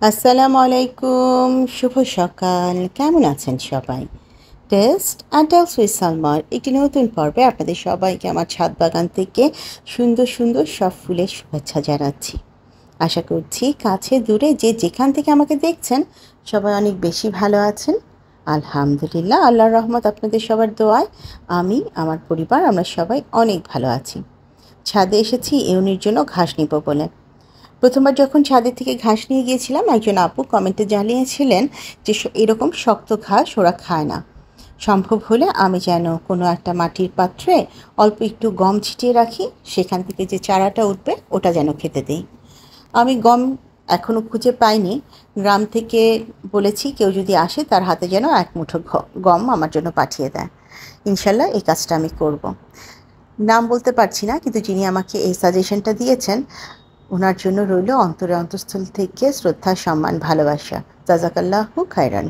আসসালামু আলাইকুম, শুভ সকাল। কেমন আছেন সবাই? টেস্ট অ্যান্ড টেলস উইথ সালমার একটি নতুন পর্বে আপনাদের সবাইকে আমার ছাদ বাগান থেকে সুন্দর সুন্দর সব ফুলের শুভেচ্ছা জানাচ্ছি। আশা করছি কাছে দূরে যে যেখান থেকে আমাকে দেখছেন সবাই অনেক বেশি ভালো আছেন। আলহামদুলিল্লাহ, আল্লাহর রহমত আপনাদের সবার দোয়ায় আমি আমার পরিবার আমরা সবাই অনেক ভালো আছি। ছাদে এসেছি এউনির জন্য ঘাস নিব বলে। প্রথমবার যখন ছাদের থেকে ঘাস নিয়ে গিয়েছিলাম, একজন আপু কমেন্টে জানিয়েছিলেন যে এরকম শক্ত ঘাস ওরা খায় না। সম্ভব হলে আমি যেন কোনো একটা মাটির পাত্রে অল্প একটু গম ছিটিয়ে রাখি, সেখান থেকে যে চারাটা উঠবে ওটা যেন খেতে দিই। আমি গম এখনও খুঁজে পাইনি। গ্রাম থেকে বলেছি কেউ যদি আসে তার হাতে যেন এক মুঠো গম আমার জন্য পাঠিয়ে দেয়। ইনশাল্লাহ এই কাজটা আমি করব। নাম বলতে পারছি না, কিন্তু যিনি আমাকে এই সাজেশনটা দিয়েছেন ওনার জন্য রইল অন্তরে অন্তঃস্থল থেকে শ্রদ্ধা, সম্মান, ভালোবাসা। জাজাকাল্লাহু খায়রান।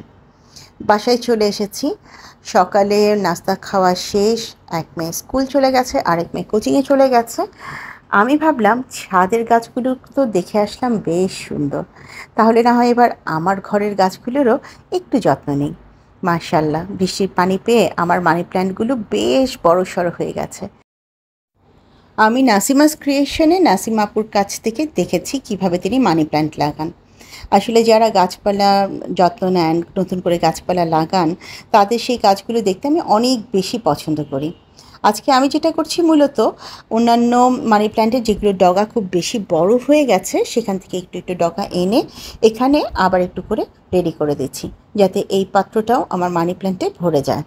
বাসায় চলে এসেছি। সকালে নাস্তা খাওয়া শেষ। এক মেয়ে স্কুল চলে গেছে, আরেক মেয়ে কোচিংয়ে চলে গেছে। আমি ভাবলাম ছাদের গাছগুলো তো দেখে আসলাম বেশ সুন্দর, তাহলে না হয় এবার আমার ঘরের গাছগুলোরও একটু যত্ন নিই। মাশাআল্লাহ, বৃষ্টির পানি পেয়ে আমার মানি প্ল্যান্টগুলো বেশ বড়সড় হয়ে গেছে। আমি নাসিমাস ক্রিয়েশনে নাসিমা আপুর কাছ থেকে দেখেছি কিভাবে তিনি মানি প্ল্যান্ট লাগান। আসলে যারা গাছপালা যত্ন নেন, নতুন করে গাছপালা লাগান, তাদের সেই কাজগুলো দেখতে আমি অনেক বেশি পছন্দ করি। আজকে আমি যেটা করছি মূলত অন্যান্য মানি প্ল্যান্টের যেগুলো ডগা খুব বেশি বড় হয়ে গেছে সেখান থেকে একটু একটু ডগা এনে এখানে আবার একটু করে রেডি করে দিচ্ছি, যাতে এই পাত্রটাও আমার মানি প্ল্যান্টে ভরে যায়।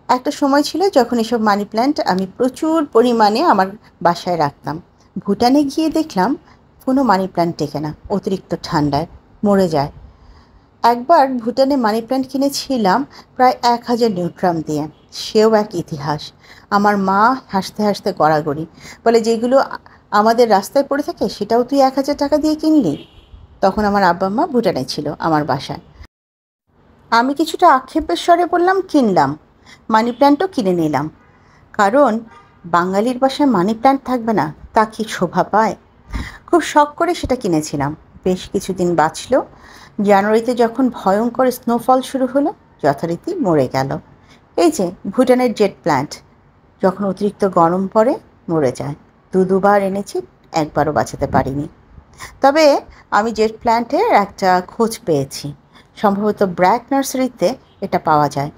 একটা সময় ছিল যখন এসব মানি প্ল্যান্ট আমি প্রচুর পরিমাণে আমার বাসায় রাখতাম। ভুটানে গিয়ে দেখলাম কোনো মানি প্ল্যান্ট টেকে না, অতিরিক্ত ঠান্ডায় মরে যায়। একবার ভুটানে মানি প্ল্যান্ট কিনেছিলাম প্রায় 1000 নিউট্রাম দিয়ে, সেও এক ইতিহাস। আমার মা হাসতে হাসতে গড়াগড়ি বলে, যেগুলো আমাদের রাস্তায় পড়ে থাকে সেটাও তুই 1000 টাকা দিয়ে কিনলি? তখন আমার আব্বা মা ভুটানে ছিল আমার বাসায়। আমি কিছুটা আক্ষেপের স্বরে বললাম, কিনলাম, মানি প্ল্যান্টও কিনে নিলাম। কারণ বাঙালির বাসায় মানি প্ল্যান্ট থাকবে না তা কি শোভা পায়? খুব শখ করে সেটা কিনেছিলাম। বেশ কিছুদিন বাঁচল। জানুয়ারিতে যখন ভয়ঙ্কর স্নোফল শুরু হলো যথারীতি মরে গেল। এই যে ভুটানের জেট প্ল্যান্ট, যখন অতিরিক্ত গরম পড়ে মরে যায়। দুবার এনেছি, একবারও বাঁচাতে পারিনি। তবে আমি জেট প্ল্যান্টের একটা খোঁজ পেয়েছি, সম্ভবত ব্র্যাক নার্সারিতে এটা পাওয়া যায়।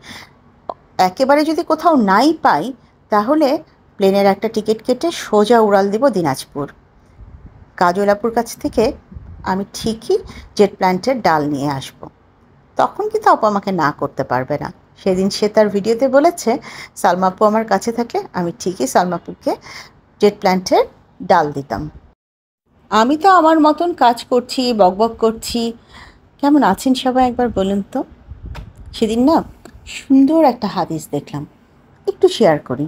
একেবারে যদি কোথাও নাই পাই তাহলে প্লেনের একটা টিকিট কেটে সোজা উড়াল দেব দিনাজপুর। কাজলাপুর কাছ থেকে আমি ঠিকই জেট প্ল্যান্টের ডাল নিয়ে আসব। তখন কিন্তু আপু আমাকে না করতে পারবে না। সেদিন সে তার ভিডিওতে বলেছে সালমাপু আমার কাছে থাকলে আমি ঠিকই সালমাপুকে জেট প্ল্যান্টের ডাল দিতাম। আমি তো আমার মতন কাজ করছি, বকবক করছি। কেমন আছেন সবাই একবার বলুন তো? সেদিন না সুন্দর একটা হাদিস দেখলাম, একটু শেয়ার করি।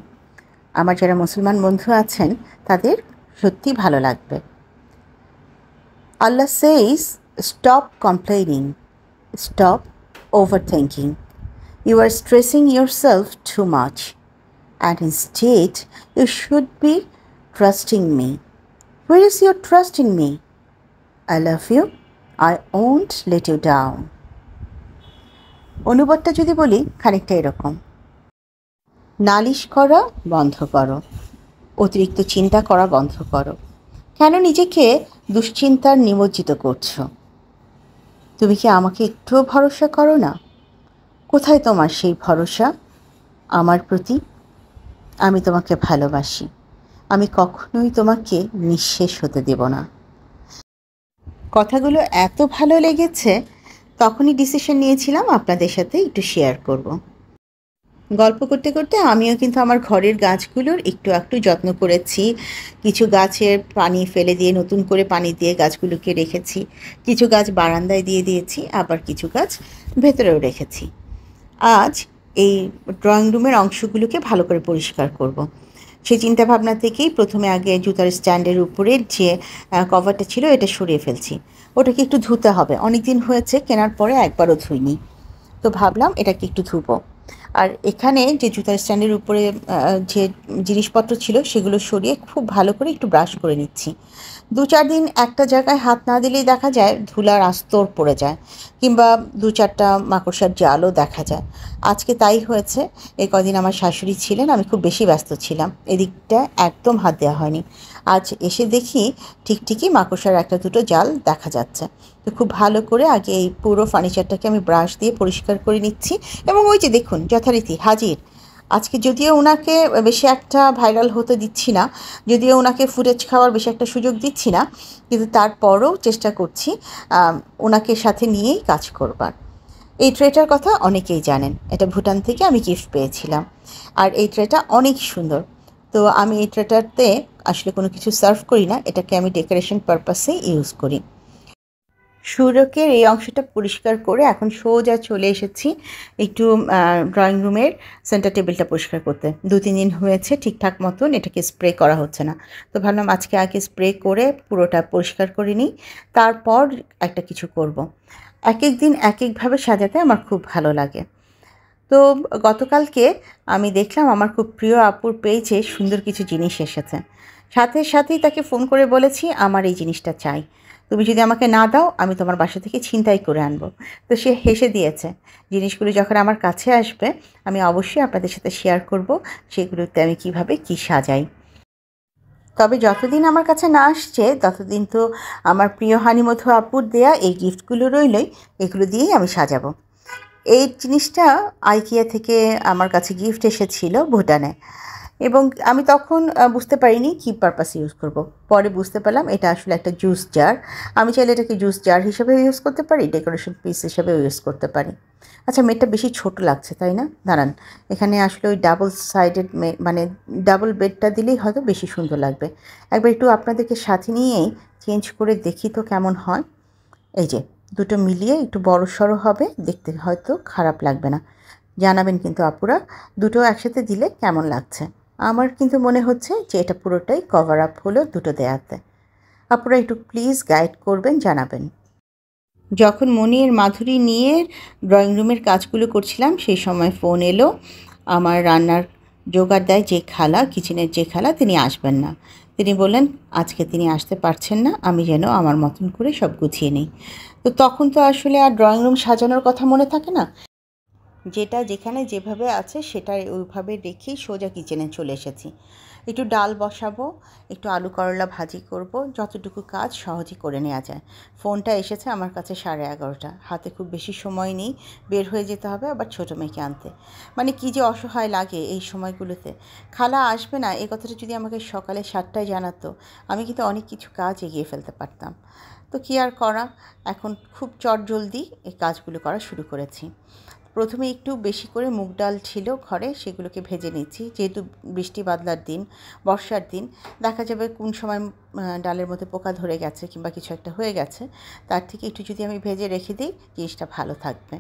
আমার যারা মুসলমান বন্ধু আছেন তাদের সত্যি ভালো লাগবে। Allah says, stop complaining, stop overthinking. You are stressing yourself too much, and instead you should be trusting me. Where is your trust in me? I love you. I won't let you down. অনুবাদটা যদি বলি খানিকটা এরকম: নালিশ করা বন্ধ করো, অতিরিক্ত চিন্তা করা বন্ধ করো। কেন নিজেকে দুশ্চিন্তার নিমজ্জিত করছো? তুমি কি আমাকে একটুও ভরসা করো না? কোথায় তোমার সেই ভরসা আমার প্রতি? আমি তোমাকে ভালোবাসি, আমি কখনোই তোমাকে নিঃশেষ হতে দেব না। কথাগুলো এত ভালো লেগেছে, তখনই ডিসিশন নিয়েছিলাম আপনাদের সাথে একটু শেয়ার করব। গল্প করতে করতে আমিও কিন্তু আমার ঘরের গাছগুলোর একটু একটু যত্ন করেছি। কিছু গাছের পানি ফেলে দিয়ে নতুন করে পানি দিয়ে গাছগুলোকে রেখেছি। কিছু গাছ বারান্দায় দিয়ে দিয়েছি, আবার কিছু গাছ ভেতরেও রেখেছি। আজ এই ড্রয়িং রুমের অংশগুলোকে ভালো করে পরিষ্কার করব। সেই চিন্তাভাবনা থেকেই প্রথমে আগে জুতার স্ট্যান্ডের উপরের যে কভারটা ছিল এটা সরিয়ে ফেলছি। ওটাকে একটু ধুতে হবে, অনেক দিন হয়েছে কেনার পরে একবারও ধুইনি, তো ভাবলাম এটাকে একটু ধুবো। আর এখানে যে জুতার স্ট্যান্ডের উপরে যে জিনিসপত্র ছিল সেগুলো সরিয়ে খুব ভালো করে একটু ব্রাশ করে নিচ্ছি। 2-4 দিন একটা জায়গায় হাত না দিলেই দেখা যায় ধুলার আস্তর পড়ে যায়, কিংবা 2-4টা মাকড়সার জালও দেখা যায়। আজকে তাই হয়েছে। এই কদিন আমার শাশুড়ি ছিলেন, আমি খুব বেশি ব্যস্ত ছিলাম, এদিকটা একদম হাত দেওয়া হয়নি। আজ এসে দেখি ঠিকই মাকড়সার 1-2টো জাল দেখা যাচ্ছে। তো খুব ভালো করে আগে এই পুরো ফার্নিচারটাকে আমি ব্রাশ দিয়ে পরিষ্কার করে নিচ্ছি। এবং ওই যে দেখুন, যথারীতি হাজির। আজকে যদিও ওনাকে বেশি একটা ভাইরাল হতে দিচ্ছি না, যদিও ওনাকে ফুটেজ খাওয়ার বেশি একটা সুযোগ দিচ্ছি না, কিন্তু তারপরও চেষ্টা করছি ওনাকে সাথে নিয়েই কাজ করবার। এই ট্রেটার কথা অনেকেই জানেন, এটা ভুটান থেকে আমি গিফট পেয়েছিলাম। আর এই ট্রেটা অনেক সুন্দর। তো আমি এই ট্রেটারতে আসলে কোনো কিছু সার্ভ করি না, এটাকে আমি ডেকোরেশন পারপাসেই ইউজ করি। সূরকের এই অংশটা পরিষ্কার করে এখন সোজা চলে এসেছি একটু ড্রয়িং রুমের সেন্টার টেবিলটা পরিষ্কার করতে। 2-3 দিন হয়েছে ঠিকঠাক মতন এটাকে স্প্রে করা হচ্ছে না। তো ভাবলাম আজকে আগে স্প্রে করে পুরোটা পরিষ্কার করে নিই, তারপর একটা কিছু করব। এক এক দিন এক একভাবে সাজাতে আমার খুব ভালো লাগে। তো গতকালকে আমি দেখলাম আমার খুব প্রিয় আপুর পেজে সুন্দর কিছু জিনিস এসেছে। সাথেই তাকে ফোন করে বলেছি আমার এই জিনিসটা চাই, তুমি যদি আমাকে না দাও আমি তোমার বাসা থেকে ছিনতাই করে আনবো। তো সে হেসে দিয়েছে। জিনিসগুলো যখন আমার কাছে আসবে আমি অবশ্যই আপনাদের সাথে শেয়ার করব সেগুলোতে আমি কিভাবে কি সাজাই। তবে যতদিন আমার কাছে না আসছে ততদিন তো আমার প্রিয় হানিমধু আপুর দেয়া এই গিফটগুলো রইলই, এগুলো দিয়েই আমি সাজাবো। এই জিনিসটা আইকিয়া থেকে আমার কাছে গিফট এসেছিল ভুটানে, এবং আমি তখন বুঝতে পারিনি কী পারপাসে ইউজ করব। পরে বুঝতে পারলাম এটা আসলে একটা জুস জার। আমি চাইলে এটাকে জুস জার হিসেবেও ইউজ করতে পারি, ডেকোরেশন পিস হিসেবেও ইউজ করতে পারি। আচ্ছা, মেয়েটা বেশি ছোট লাগছে তাই না? দাঁড়ান, এখানে আসলে ওই ডাবল সাইডেড মানে ডাবল বেডটা দিলেই হয়তো বেশি সুন্দর লাগবে। একবার একটু আপনাদেরকে সাথে নিয়েই চেঞ্জ করে দেখি তো কেমন হয়। এই যে দুটো মিলিয়ে একটু বড়সড় হবে, দেখতে হয়তো খারাপ লাগবে না। জানাবেন কিন্তু আপুরা, দুটো একসাথে দিলে কেমন লাগছে। আমার কিন্তু মনে হচ্ছে যে এটা পুরোটাই কভার আপ হলো দুটো দেয়াতে। আপুরা একটু প্লিজ গাইড করবেন, জানাবেন। যখন মনির মাধুরী নিয়ে ড্রয়িং রুমের কাজগুলো করছিলাম সেই সময় ফোন এলো। আমার রান্নার জোগাড় দেয় যে খালা, কিচেনের যে খালা, তিনি আসবেন না। তিনি বললেন আজকে তিনি আসতে পারছেন না, আমি যেন আমার মতন করে সব গুছিয়ে নিই। তো তখন তো আসলে আর ড্রয়িং রুম সাজানোর কথা মনে থাকে না, যেটা যেখানে যেভাবে আছে সেটা ওইভাবে রেখেই সোজা কিচেনে চলে এসেছি। একটু ডাল বসাবো, একটু আলু করলা ভাজি করব, যতটুকু কাজ সহজে করে নেওয়া যায়। ফোনটা এসেছে আমার কাছে 11:30, হাতে খুব বেশি সময় নেই, বের হয়ে যেতে হবে আবার ছোটো মেয়েকে আনতে। মানে কী যে অসহায় লাগে এই সময়গুলোতে। খালা আসবে না এই কথাটা যদি আমাকে সকালে 7টায় জানাতো, আমি কিন্তু অনেক কিছু কাজ এগিয়ে ফেলতে পারতাম। তো কী আর করা, এখন খুব চটজলদি এই কাজগুলো করা শুরু করেছি। প্রথমে একটু বেশি করে মুগ ডাল ছিল ঘরে, সেগুলোকে ভেজে নিচ্ছি। যেহেতু বৃষ্টি বাদলার দিন, বর্ষার দিন, দেখা যাবে কোন সময় ডালের মধ্যে পোকা ধরে গেছে কিংবা কিছু একটা হয়ে গেছে, তার থেকে একটু যদি আমি ভেজে রেখে দিই জিনিসটা ভালো থাকবে।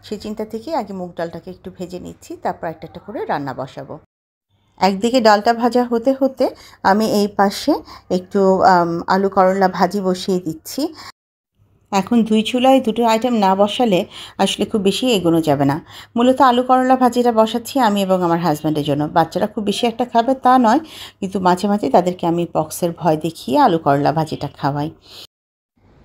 সেই চিন্তা থেকে আগে মুগ ডালটাকে একটু ভেজে নিচ্ছি, তারপর একটা করে রান্না বসাবো। একদিকে ডালটা ভাজা হতে হতে আমি এই পাশে একটু আলু করলা ভাজি বসিয়ে দিচ্ছি। এখন 2 চুলায় দুটো আইটেম না বসালে আসলে খুব বেশি এগোনো যাবে না। মূলত আলু করলা ভাজিটা বসাচ্ছি আমি এবং আমার হাজব্যান্ডের জন্য। বাচ্চারা খুব বেশি একটা খাবে তা নয়, কিন্তু মাঝে মাঝে তাদেরকে আমি পক্সের ভয় দেখিয়ে আলু করলা ভাজিটা খাওয়াই।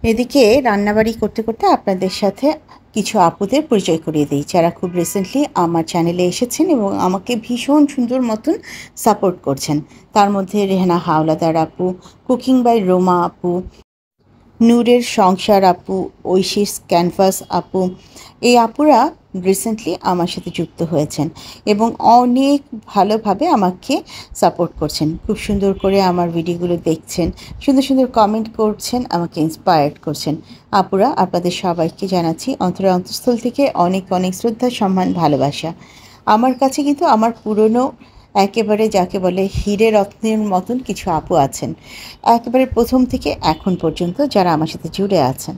এদিকে রান্নাবাড়ি করতে করতে আপনাদের সাথে কিছু আপুদের পরিচয় করিয়ে দিই, যারা খুব রিসেন্টলি আমার চ্যানেলে এসেছেন এবং আমাকে ভীষণ সুন্দর মতন সাপোর্ট করছেন। তার মধ্যে রেহানা হাওলাদার আপু, কুকিং বাই রোমা আপু, নূরের সংসার আপু, ঐশীর ক্যানভাস আপু, এই আপুরা রিসেন্টলি আমার সাথে যুক্ত হয়েছেন এবং অনেক ভালোভাবে আমাকে সাপোর্ট করছেন। খুব সুন্দর করে আমার ভিডিওগুলো দেখছেন, সুন্দর সুন্দর কমেন্ট করছেন, আমাকে ইন্সপায়ার্ড করছেন। আপুরা, আপনাদের সবাইকে জানাচ্ছি অন্তরের অন্তঃস্থল থেকে অনেক অনেক শ্রদ্ধা, সম্মান, ভালোবাসা। আমার কাছে কিন্তু আমার পুরনো একেবারে যাকে বলে হীরে রত্নের মতন কিছু আপু আছেন, একেবারে প্রথম থেকে এখন পর্যন্ত যারা আমার সাথে জুড়ে আছেন।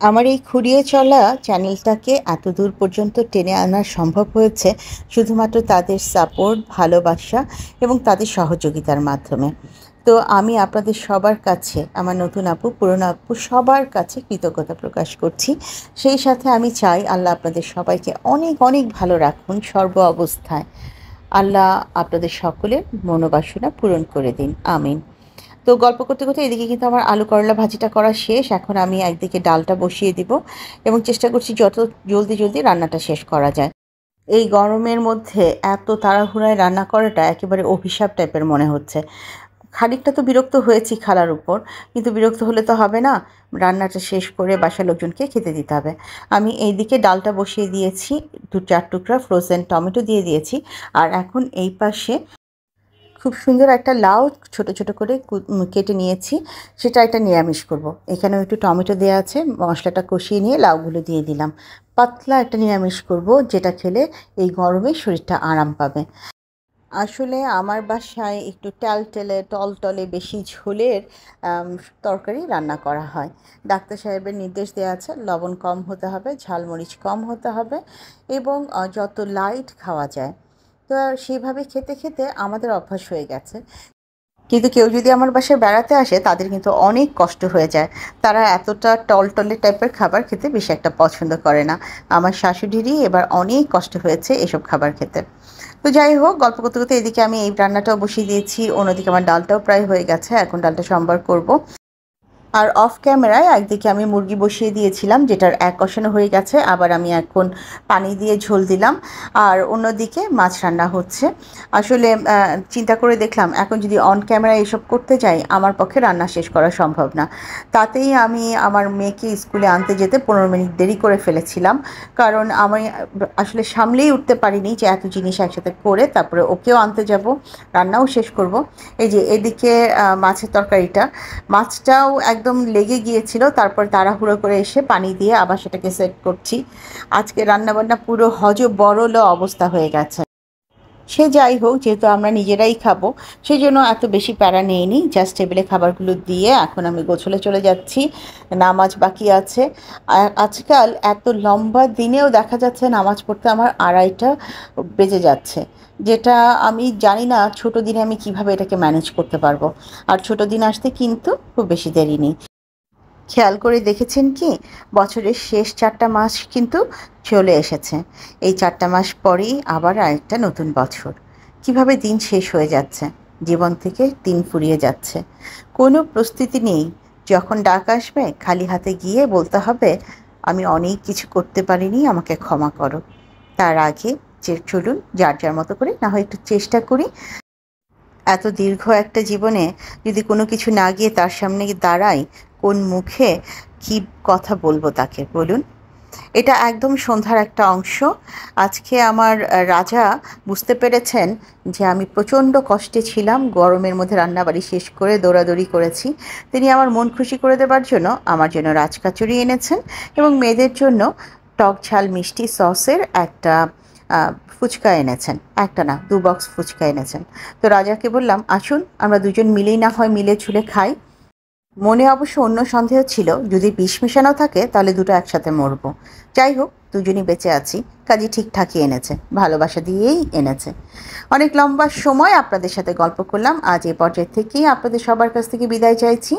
আমার এই খুঁড়িয়ে চলা চ্যানেলটাকে এত দূর পর্যন্ত টেনে আনা সম্ভব হয়েছে শুধুমাত্র তাদের সাপোর্ট, ভালোবাসা এবং তাদের সহযোগিতার মাধ্যমে। তো আমি আপনাদের সবার কাছে, আমার নতুন আপু পুরনো আপু সবার কাছে কৃতজ্ঞতা প্রকাশ করছি। সেই সাথে আমি চাই আল্লাহ আপনাদের সবাইকে অনেক অনেক ভালো রাখুন সর্ব অবস্থায়। আল্লাহ আপনাদের সকলের মনোবাসনা পূরণ করে দিন, আমিন। তো গল্প করতে করতে এদিকে কিন্তু আমার আলু করলা ভাজিটা করা শেষ। এখন আমি একদিকে ডালটা বসিয়ে দিব এবং চেষ্টা করছি যত জলদি জলদি রান্নাটা শেষ করা যায়। এই গরমের মধ্যে এত তাড়াহুড়ায় রান্না করাটা একেবারে অভিশাপ টাইপের মনে হচ্ছে। খানিকটা তো বিরক্ত হয়েছি খালার উপর, কিন্তু বিরক্ত হলে তো হবে না, রান্নাটা শেষ করে বাসার লোকজনকে খেতে দিতে হবে। আমি এইদিকে ডালটা বসিয়ে দিয়েছি, 2-4 টুকরা ফ্রোজেন টমেটো দিয়ে দিয়েছি। আর এখন এই পাশে খুব সুন্দর একটা লাউ ছোট ছোট করে কেটে নিয়েছি, সেটা একটা নিরামিষ করব। এখানেও একটু টমেটো দেওয়া আছে, মশলাটা কষিয়ে নিয়ে লাউগুলো দিয়ে দিলাম। পাতলা একটা নিরামিষ করব, যেটা খেলে এই গরমে শরীরটা আরাম পাবে। আসলে আমার বাসায় একটু টলটলে বেশি ঝোলের তরকারি রান্না করা হয়। ডাক্তার সাহেবের নির্দেশ দেওয়া আছে লবণ কম হতে হবে, ঝালমরিচ কম হতে হবে এবং যত লাইট খাওয়া যায়। তো সেইভাবে খেতে খেতে আমাদের অভ্যাস হয়ে গেছে। কিন্তু কেউ যদি আমার বাসায় বেড়াতে আসে তাদের কিন্তু অনেক কষ্ট হয়ে যায়। তারা এতটা টলটলে টাইপের খাবার খেতে বেশি একটা পছন্দ করে না। আমার শাশুড়িরই এবার অনেক কষ্ট হয়েছে এসব খাবার খেতে। তো যাই হোক, গল্প করতে করতে এদিকে আমি এই রান্নাটাও বসিয়ে দিয়েছি, অন্যদিকে আমার ডালটাও প্রায় হয়ে গেছে। এখন ডালটা সম্বার করব। আর অফ ক্যামেরায় একদিকে আমি মুরগি বসিয়ে দিয়েছিলাম, যেটার এক কষানো হয়ে গেছে। আবার আমি এখন পানি দিয়ে ঝোল দিলাম। আর অন্যদিকে মাছ রান্না হচ্ছে। আসলে চিন্তা করে দেখলাম এখন যদি অন ক্যামেরায় এসব করতে যাই আমার পক্ষে রান্না শেষ করা সম্ভব না। তাতেই আমি আমার মেয়েকে স্কুলে আনতে যেতে 15 মিনিট দেরি করে ফেলেছিলাম। কারণ আমি আসলে সামলেই উঠতে পারিনি যে এত জিনিস একসাথে করে তারপরে ওকেও আনতে যাব, রান্নাও শেষ করব। এই যে এদিকে মাছের তরকারিটা, মাছটাও একদম লেগে গিয়েছিল, তারপর তাড়াহুড়ো করে এসে পানি দিয়ে আবার সেটাকে সেট করছি। আজকে রান্নাবান্না পুরো বড়লো অবস্থা হয়ে গেছে। সে যাই হোক, যেহেতু আমরা নিজেরাই খাবো সেই জন্য এত বেশি প্যারা নেইনি। জাস্ট টেবিলে খাবারগুলো দিয়ে এখন আমি গোছলে চলে যাচ্ছি, নামাজ বাকি আছে। আর আজকাল এত লম্বা দিনেও দেখা যাচ্ছে নামাজ পড়তে আমার 2:30 বেজে যাচ্ছে, যেটা আমি জানি না ছোটো দিনে আমি কিভাবে এটাকে ম্যানেজ করতে পারবো। আর ছোটো দিন আসতে কিন্তু খুব বেশি দেরি নেই। খেয়াল করে দেখেছেন কি, বছরের শেষ 4টা মাস কিন্তু চলে এসেছে। এই 4টা মাস পরেই আবার আরেকটা নতুন বছর। কিভাবে দিন শেষ হয়ে যাচ্ছে, জীবন থেকে দিন ফুরিয়ে যাচ্ছে, কোনো প্রস্তুতি নেই। যখন ডাক আসবে খালি হাতে গিয়ে বলতে হবে আমি অনেক কিছু করতে পারিনি, আমাকে ক্ষমা করো। তার আগে যে চলুন যার যার মতো করে না হয় একটু চেষ্টা করি। এত দীর্ঘ একটা জীবনে যদি কোনো কিছু না গিয়ে তার সামনে দাঁড়াই, কোন মুখে কী কথা বলবো তাকে বলুন। এটা একদম সন্ধ্যার একটা অংশ। আজকে আমার রাজা বুঝতে পেরেছেন যে আমি প্রচণ্ড কষ্টে ছিলাম, গরমের মধ্যে রান্নাবাড়ি শেষ করে দৌড়াদৌড়ি করেছি। তিনি আমার মন খুশি করে দেবার জন্য আমার জন্য রাজকাচুরি এনেছেন এবং মেয়েদের জন্য টক ঝাল মিষ্টি সসের একটা ফুচকা এনেছেন। একটা না, 2 বক্স ফুচকা এনেছেন। তো রাজাকে বললাম আসুন আমরা দুজন মিলেই না হয় মিলে ঝুলে খাই। মনে অবশ্য অন্য সন্দেহ ছিল, যদি বিষ মেশানো থাকে তাহলে দুটো একসাথে মরবো। যাই হোক, দুজনই বেঁচে আছি, কাজে ঠিকঠাকই এনেছে, ভালোবাসা দিয়েই এনেছে। অনেক লম্বা সময় আপনাদের সাথে গল্প করলাম। আজ এই পর্যায়ে থেকেই আপনাদের সবার কাছ থেকে বিদায় চাইছি।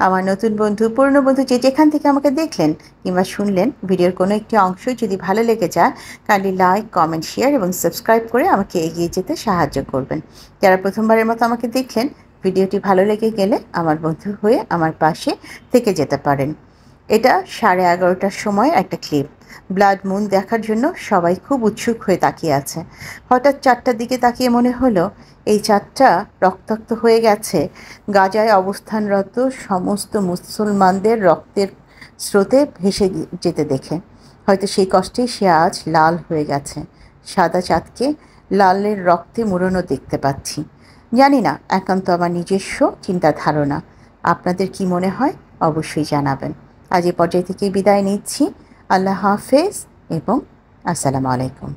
আমার নতুন বন্ধু পুরনো বন্ধু যে যেখান থেকে আমাকে দেখলেন কিংবা শুনলেন, ভিডিওর কোনো একটি অংশ যদি ভালো লেগে যায় কাইন্ডলি লাইক, কমেন্ট, শেয়ার এবং সাবস্ক্রাইব করে আমাকে এগিয়ে যেতে সাহায্য করবেন। যারা প্রথমবারের মতো আমাকে দেখলেন, ভিডিওটি ভালো লেগে গেলে আমার বন্ধু হয়ে আমার পাশে থেকে যেতে পারেন। এটা 11:30টার সময় একটা ক্লিপ। ব্লাড মুন দেখার জন্য সবাই খুব উৎসুক হয়ে তাকিয়ে আছে। হঠাৎ 4টার দিকে তাকিয়ে মনে হলো এই চাঁদটা রক্তাক্ত হয়ে গেছে গাজায় অবস্থানরত সমস্ত মুসলমানদের রক্তের স্রোতে ভেসে যেতে দেখে। হয়তো সেই কষ্টেই সে আজ লাল হয়ে গেছে। সাদা চাঁদকে লালের রক্তে মুড়ানো দেখতে পাচ্ছি। জানি না, একান্ত আমার নিজস্ব চিন্তা ধারণা। আপনাদের কি মনে হয় অবশ্যই জানাবেন। আজ এই পর্যায় থেকে বিদায় নিচ্ছি। আল্লাহ হাফেজ এবং আসসালামু আলাইকুম।